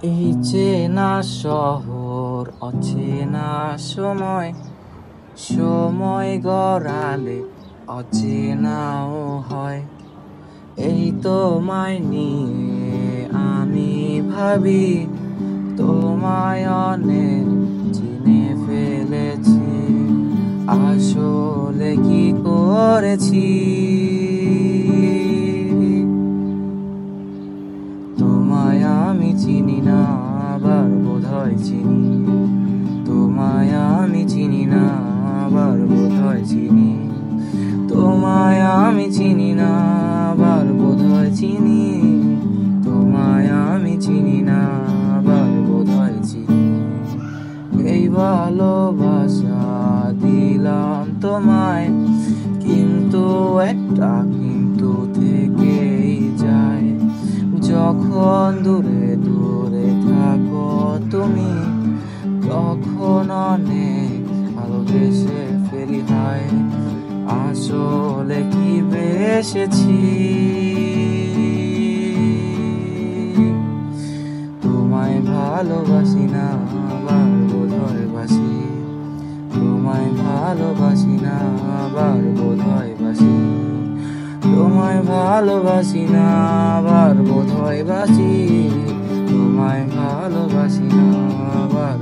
এই চেনা শহর অচেনা সময়, সময় গড়ালে অচেনাও হয়। এই তোমায় নিয়ে আমি ভাবি, তোমায় অনেক চিনে ফেলেছি, আসলে কি করেছি। তোমায় আমি চিনি না, আবার বোধহয় চিনি। তোমায় আমি চিনি না, আবার বোধহয় চিনি। তোমায় আমি চিনি না, আবার বোধহয় চিনি। তোমায় আমি চিনি না, আবার বোধহয় চিনি। এই ভালোবাসা দিলাম তোমায়, কিন্তু একটা কিন্তু থেকেই যায়। যখন দূরে দূরে থাকো তুমি, তখন অনেক ভালোবেসে ফেলি হয়। আসলে কি বেসেছি, তোমায় ভালোবাসি না, আবার বোধহয় বাসি। তোমায় ভালোবাসি না, আবার বোধহয় বাসি। তোমায় ভালোবাসি না, আবার বোধহয় বাসি। তোমায় ভালোবাসি না, আবার